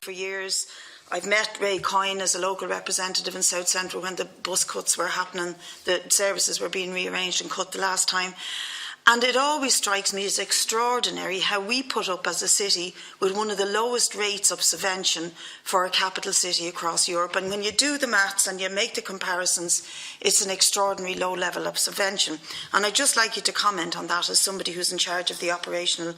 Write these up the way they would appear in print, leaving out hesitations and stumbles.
for years. I've met Ray Coyne as a local representative in South Central when the bus cuts were happening, the services were being rearranged and cut the last time. And it always strikes me as extraordinary how we put up as a city with one of the lowest rates of subvention for a capital city across Europe. And when you do the maths and you make the comparisons, it's an extraordinary low level of subvention. And I'd just like you to comment on that as somebody who's in charge of the operational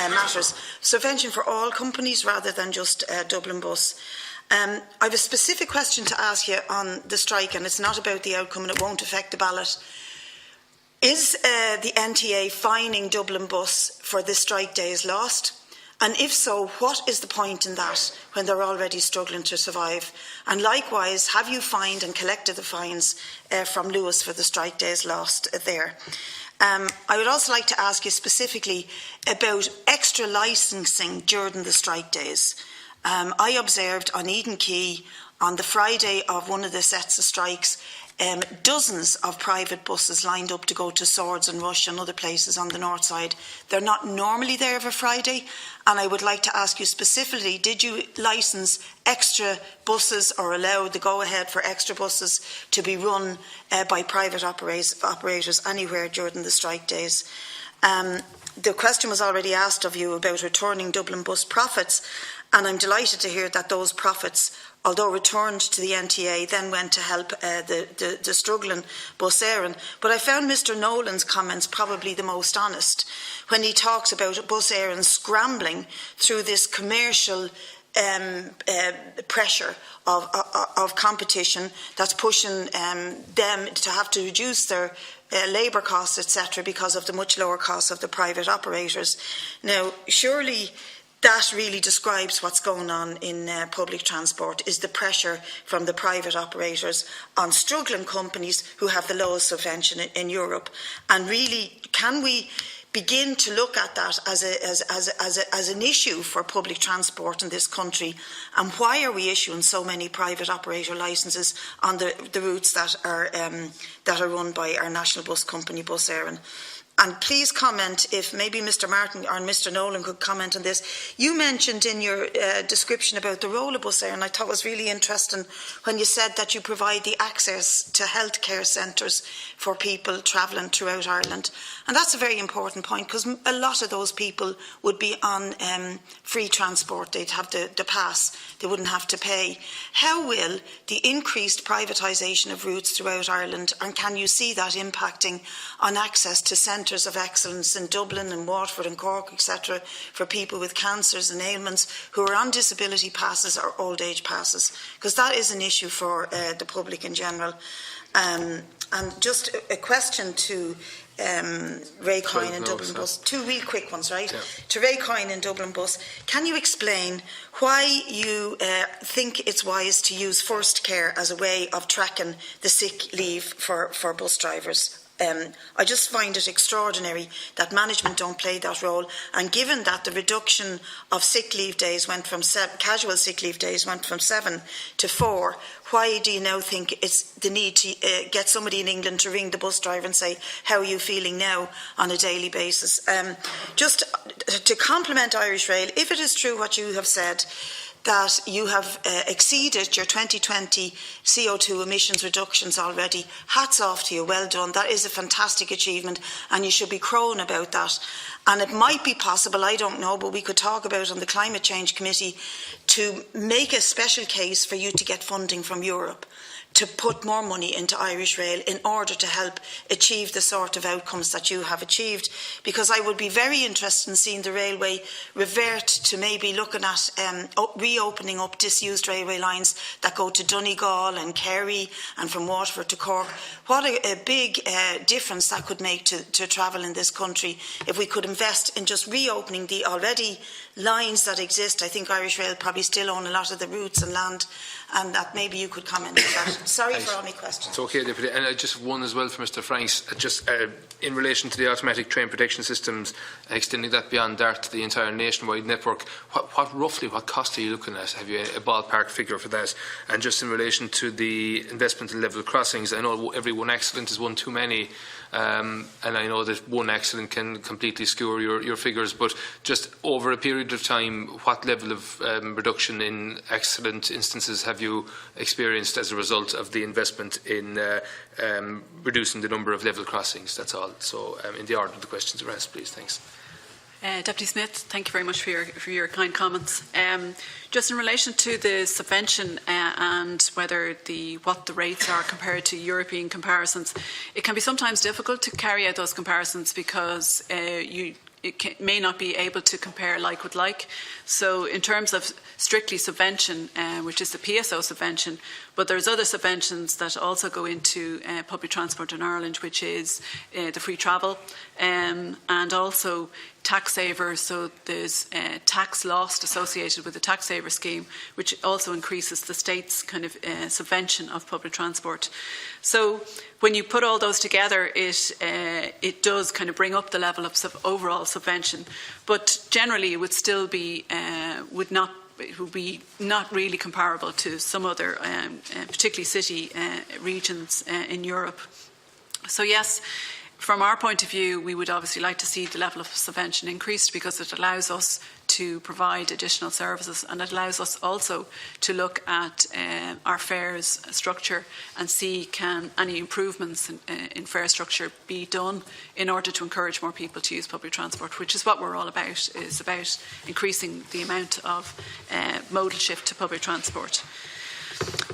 matters. Subvention for all companies rather than just Dublin Bus. I have a specific question to ask you on the strike, and it's not about the outcome and it won't affect the ballot. Is the NTA fining Dublin Bus for the strike days lost? And if so, what is the point in that when they're already struggling to survive? And likewise, have you fined and collected the fines from Lewis for the strike days lost there? I would also like to ask you specifically about extra licensing during the strike days. I observed on Eden Quay on the Friday of one of the sets of strikes, dozens of private buses lined up to go to Swords and Rush and other places on the north side. They're not normally there every Friday, and I would like to ask you specifically, did you licence extra buses or allow the go-ahead for extra buses to be run by private operators anywhere during the strike days? The question was already asked of you about returning Dublin Bus profits, and I'm delighted to hear that those profits, although returned to the NTA, then went to help the struggling bus éireann. But I found Mr Nolan's comments probably the most honest when he talks about bus éireann scrambling through this commercial pressure of competition that's pushing them to have to reduce their labour costs, etc., because of the much lower costs of the private operators. Now, surely that really describes what's going on in public transport, is the pressure from the private operators on struggling companies who have the lowest subvention in Europe. And really, can we begin to look at that as an issue for public transport in this country? And why are we issuing so many private operator licences on the routes that are run by our national bus company, Bus Éireann? And please comment, if maybe Mr Martin or Mr Nolan could comment on this. You mentioned in your description about the role of Bus Éireann, and I thought it was really interesting when you said that you provide the access to healthcare centres for people travelling throughout Ireland. And that's a very important point, because a lot of those people would be on free transport. They'd have the pass. They wouldn't have to pay. How will the increased privatisation of routes throughout Ireland, and can you see that impacting on access to centres of excellence in Dublin and Waterford and Cork, etc., for people with cancers and ailments who are on disability passes or old age passes? Because that is an issue for the public in general. And just a question to Ray Coyne in Dublin Bus. Two real quick ones, right? Yeah. To Ray Coyne in Dublin Bus, can you explain why you think it's wise to use first care as a way of tracking the sick leave for bus drivers? I just find it extraordinary that management don't play that role, and given that the reduction of sick leave days went from casual sick leave days went from 7 to 4, why do you now think it's the need to get somebody in England to ring the bus driver and say, how are you feeling now, on a daily basis? Just to compliment Irish Rail, if it is true what you have said, that you have exceeded your 2020 CO2 emissions reductions already. Hats off to you, well done. That is a fantastic achievement, and you should be crowing about that. And it might be possible, I don't know, but we could talk about on the Climate Change Committee to make a special case for you to get funding from Europe, to put more money into Irish Rail in order to help achieve the sort of outcomes that you have achieved. Because I would be very interested in seeing the railway revert to maybe looking at reopening up disused railway lines that go to Donegal and Kerry and from Waterford to Cork. What a big difference that could make to travel in this country if we could invest in just reopening the already lines that exist. I think Irish Rail probably still own a lot of the routes and land, and that maybe you could comment on that. Sorry for all my questions. It's okay, Deputy. And just one as well for Mr Franks, just in relation to the automatic train protection systems, extending that beyond DART to the entire nationwide network, what cost are you looking at? Have you a ballpark figure for that? And just in relation to the investment in level crossings, I know every one accident is one too many, and I know that one accident can completely skewer your figures, but just over a period period of time, what level of reduction in accident instances have you experienced as a result of the investment in reducing the number of level crossings? That's all. So in the order of the questions are asked, please. Thanks. Deputy Smith, thank you very much for your kind comments. Just in relation to the subvention and whether what the rates are compared to European comparisons, it can be sometimes difficult to carry out those comparisons because may not be able to compare like with like. So in terms of strictly subvention, which is the PSO subvention, but there's other subventions that also go into public transport in Ireland, which is the free travel and also tax savers. So there's tax lost associated with the tax saver scheme, which also increases the state's kind of subvention of public transport. So when you put all those together, it does kind of bring up the level of overall subvention, but generally it would still be would not really comparable to some other, particularly city regions in Europe. So yes, from our point of view, we would obviously like to see the level of subvention increased because it allows us to provide additional services, and it allows us also to look at our fares structure and see can any improvements in fare structure be done in order to encourage more people to use public transport, which is what we're all about, is about increasing the amount of modal shift to public transport.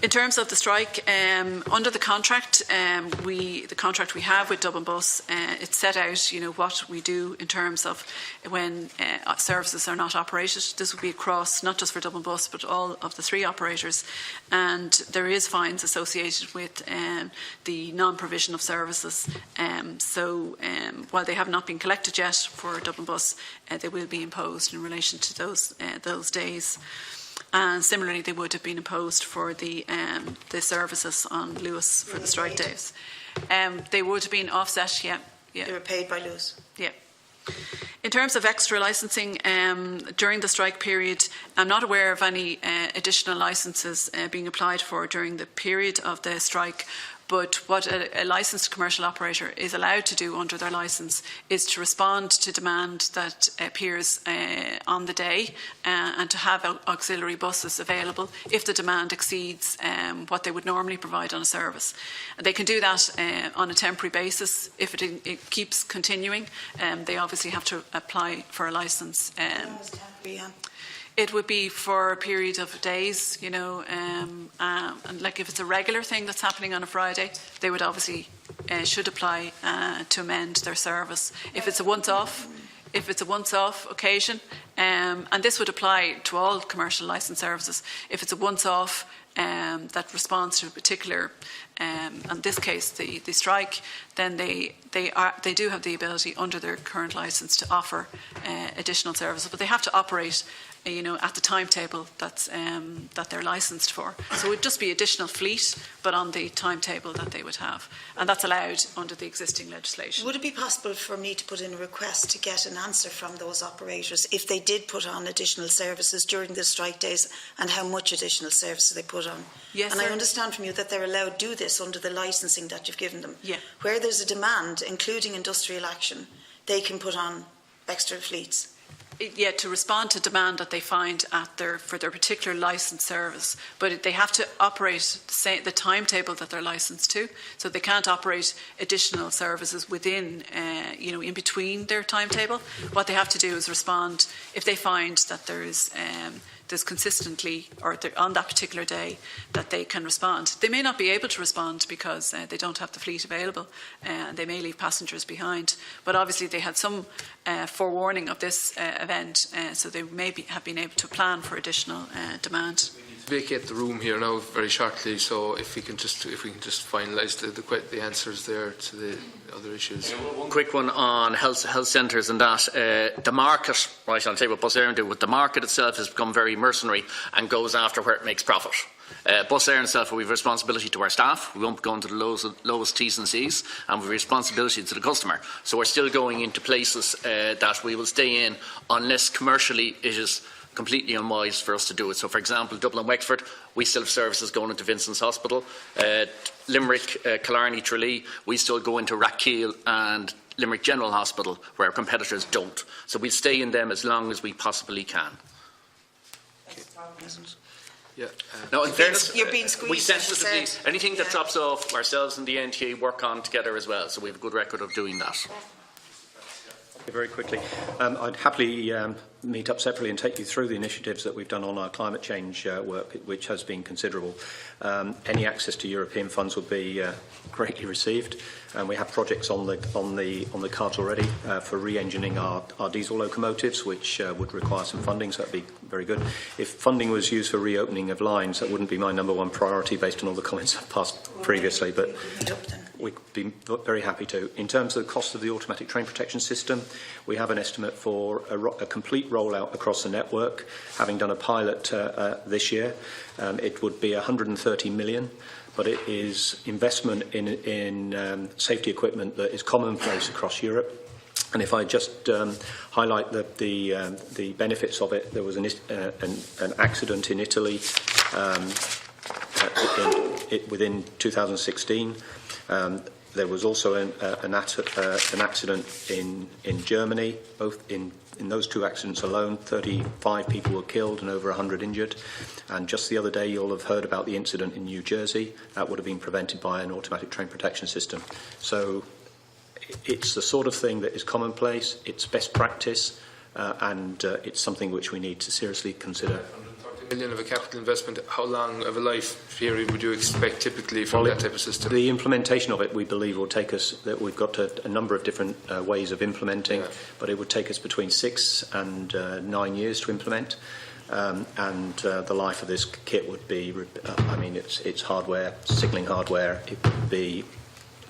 In terms of the strike, under the contract, the contract we have with Dublin Bus, it's set out, what we do in terms of when services are not operated. This would be across, not just for Dublin Bus, but all of the three operators. And there is fines associated with the non-provision of services. So while they have not been collected yet for Dublin Bus, they will be imposed in relation to those days. And similarly, they would have been imposed for the services on Lewis for the strike days. They would have been offset, yeah. They were paid by Lewis. Yeah. In terms of extra licensing, during the strike period, I'm not aware of any additional licences being applied for during the period of the strike. But what a licensed commercial operator is allowed to do under their licence is to respond to demand that appears on the day and to have auxiliary buses available if the demand exceeds what they would normally provide on a service. They can do that on a temporary basis. If it keeps continuing, they obviously have to apply for a licence. It would be for a period of days, and like if it's a regular thing that's happening on a Friday, they would obviously should apply to amend their service. If it's a once-off occasion, and this would apply to all commercial licence services. If it's a once-off that responds to a particular, in this case the strike, then they do have the ability under their current licence to offer additional services, but they have to operate at the timetable that they're licensed for. So it would just be additional fleet, but on the timetable that they would have. And that's allowed under the existing legislation. Would it be possible for me to put in a request to get an answer from those operators if they did put on additional services during the strike days and how much additional services they put on? Yes, and sir. I understand from you that they're allowed to do this under the licensing that you've given them. Yeah. Where there's a demand, including industrial action, they can put on extra fleets. Yeah, to respond to demand that they find for their particular licensed service, but they have to operate the timetable that they're licensed to. So they can't operate additional services within, in between their timetable. What they have to do is respond if they find that there's consistently, or on that particular day, that they can respond. They may not be able to respond because they don't have the fleet available, and they may leave passengers behind. But obviously they had some forewarning of this event, so they may have been able to plan for additional demand. Vacate the room here now very shortly, so if we can just finalise the answers there to the other issues. One quick one on health centres and that the market, right? I'll tell you what Bus Éireann do. With the market itself has become very mercenary and goes after where it makes profit. Bus Éireann itself, we have responsibility to our staff. We won't go into the lowest T's and C's, and we have responsibility to the customer. So we're still going into places that we will stay in unless commercially it is completely unwise for us to do it. So, for example, Dublin Wexford, we still have services going into Vincent's Hospital. Limerick, Killarney, Tralee, we still go into Rathkeel and Limerick General Hospital, where our competitors don't. So we'll stay in them as long as we possibly can. Yeah. No, in fairness, you're being squeezed, we sensitively, anything that Yeah. drops off, ourselves and the NTA work on together as well. So we have a good record of doing that. Very quickly, I'd happily meet up separately and take you through the initiatives that we've done on our climate change work, which has been considerable. Any access to European funds would be greatly received, and we have projects on the cards already for re-engineering our diesel locomotives, which would require some funding, so that'd be very good. If funding was used for reopening of lines, that wouldn't be my number one priority based on all the comments I've passed previously, but we'd be very happy to. In terms of the cost of the automatic train protection system, we have an estimate for a complete rollout across the network. Having done a pilot this year, it would be 130 million, but it is investment in safety equipment that is commonplace across Europe. And if I just highlight the benefits of it, there was an accident in Italy within 2016. There was also an accident in Germany. Both in those two accidents alone, 35 people were killed and over 100 injured. And just the other day, you'll have heard about the incident in New Jersey. That would have been prevented by an automatic train protection system. So it's the sort of thing that is commonplace, it's best practice, and it's something which we need to seriously consider. 130 million of a capital investment, how long of a life period would you expect typically from that type of system? The implementation of it, we believe, will take us, that we've got a number of different ways of implementing, but it would take us between 6 and 9 years to implement. And the life of this kit would be, I mean, it's hardware, signalling hardware, it would be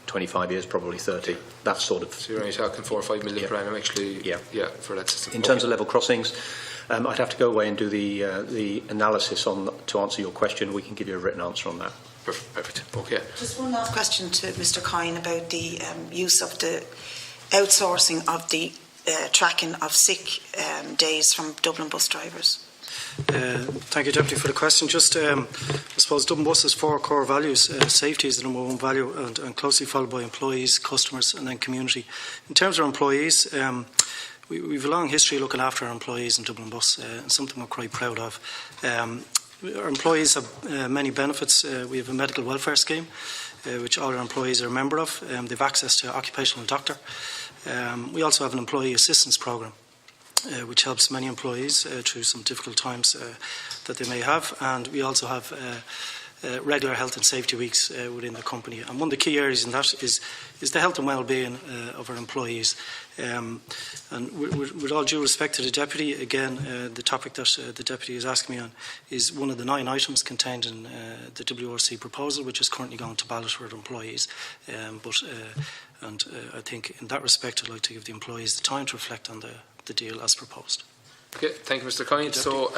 25 years, probably 30, that sort of. So you're only talking 4 or 5 million per annum actually for that system. In terms of level crossings, I'd have to go away and do the analysis to answer your question. We can give you a written answer on that. Perfect. Okay. Just one last question to Mr. Coyne about the use of the outsourcing of the tracking of sick days from Dublin bus drivers. Thank you, Deputy, for the question. Just, I suppose Dublin Bus has 4 core values. Safety is the number one value, and closely followed by employees, customers, and then community. In terms of our employees, we have a long history looking after our employees in Dublin Bus, and something we're quite proud of. Our employees have many benefits. We have a medical welfare scheme, which all our employees are a member of. They have access to an occupational doctor. We also have an employee assistance programme, which helps many employees through some difficult times that they may have. And we also have regular health and safety weeks within the company. And one of the key areas in that is the health and well-being of our employees. And with all due respect to the Deputy, again, the topic that the Deputy is asking me on is one of the 9 items contained in the WRC proposal, which is currently going to ballot for employees. I think in that respect, I'd like to give the employees the time to reflect on the deal as proposed. Okay, thank you, Mr. Coyne. So.